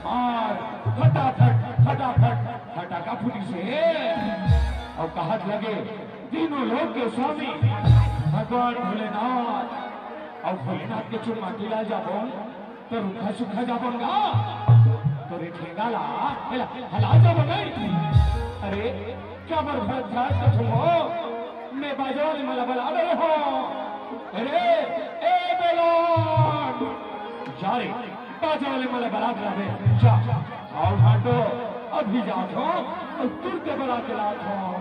और फटाफट फटाफट फटाका फूटी से और कहत लगे तीनों लोग के स्वामी भगवान भोलेनाथ और भोलेनाथ के चुन माटी ला जाबो तो रुखा सुखा जाबोगा तो रे ठेंगा ला हला जाबो नहीं। अरे क्या बर्बाद था कथो मैं बाजार में बला रहे हो। अरे ए बेलोन जा रे बाजार में मला बला रहे जा और हाटो अभी जाओ और तुर के बला के लाओ।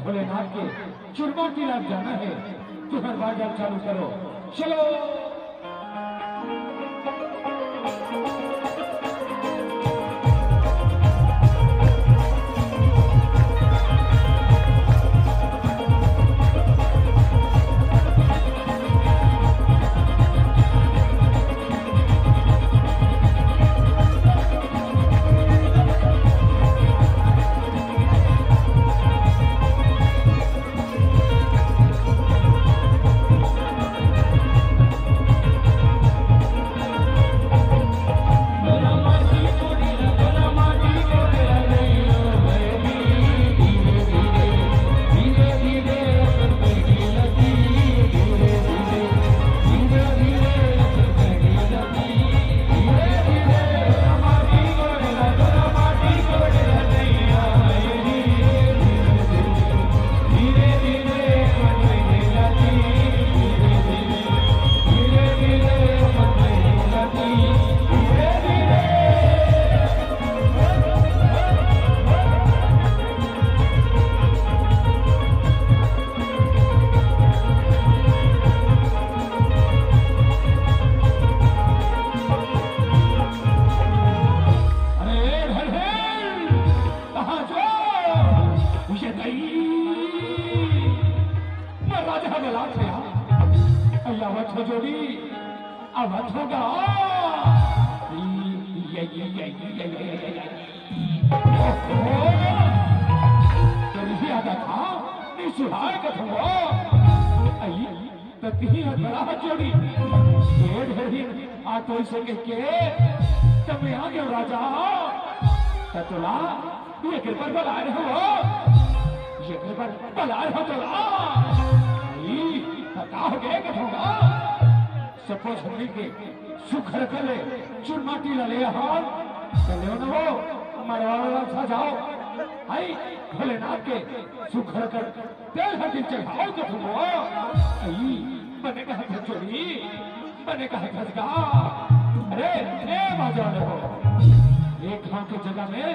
भोलेनाथ के चुरमा की लाभ जाना है तो हर बाजार चालू करो चलो। भोलेनाथ के सुखर कर तेल हटी चढ़ाओ तो बने का है चोरी बने का है खसगा। अरे बाजार हो एक घाव की जगह में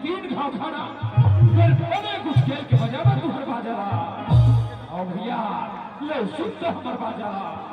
3 घाव खाना फिर बड़े कुछ खेल के बजा में तुम्हारे बाजार और भैया ले शुद्ध हमारे बाजार।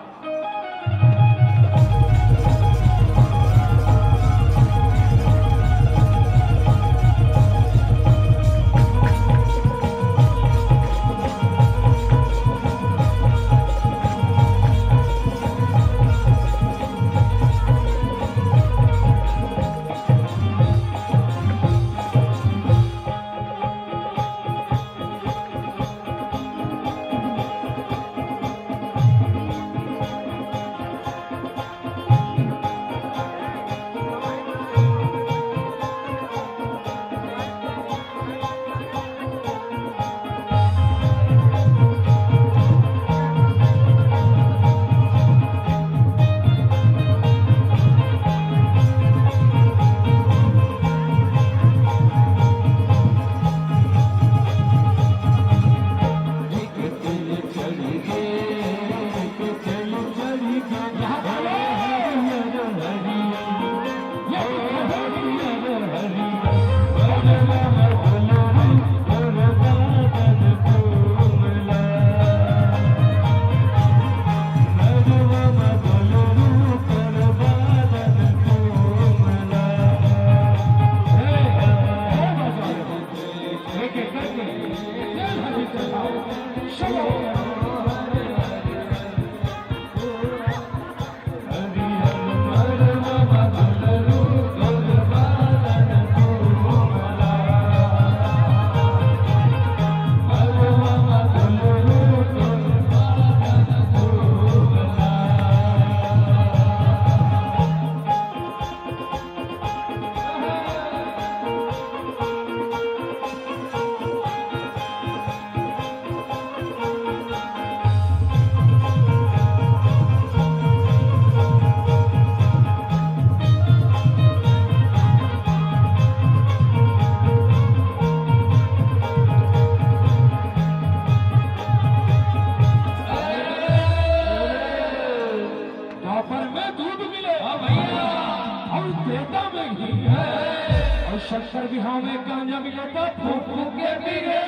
में दूध मिले भैया और देता में घी है और शक्कर बिहाव में गांजा मिले तो फूक फूक के पीए।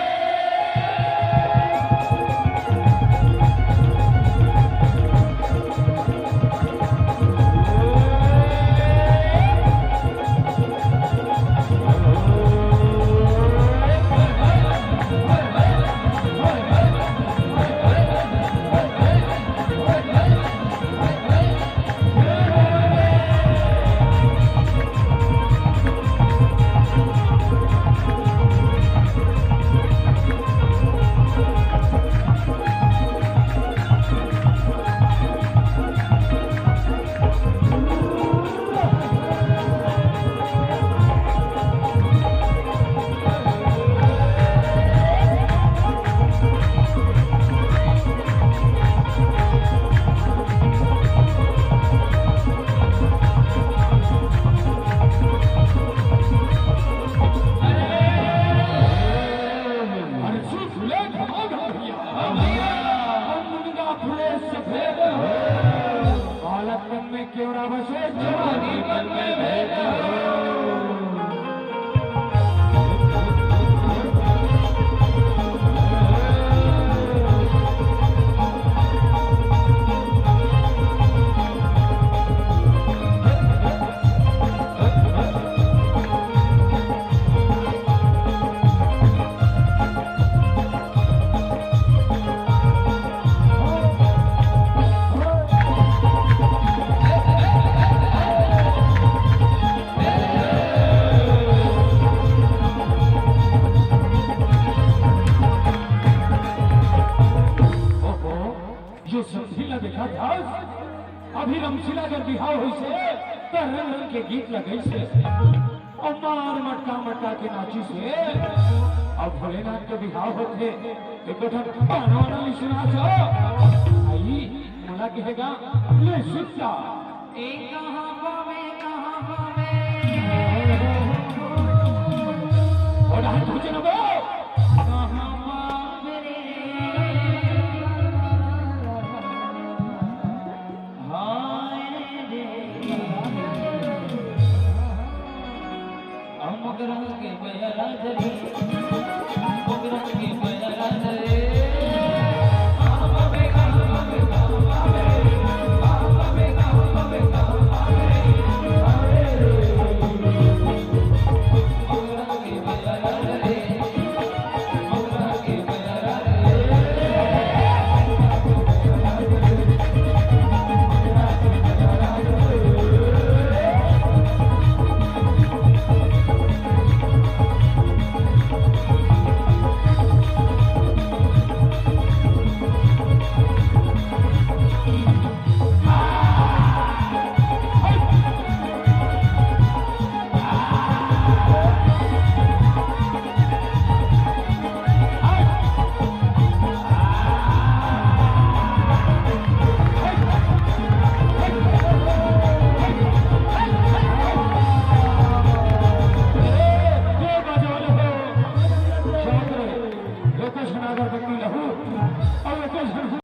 देखा था अभी रमशीला जब बिहाव हुई से रंग रंग के गीत लगे से और मार मटका मटका के नाची से अब भोलेनाथ के बिहाव होते एक गाना वाना नहीं सुना छो आई मोला कहेगा ले सुनता और हाथ तुझे ना बो के बया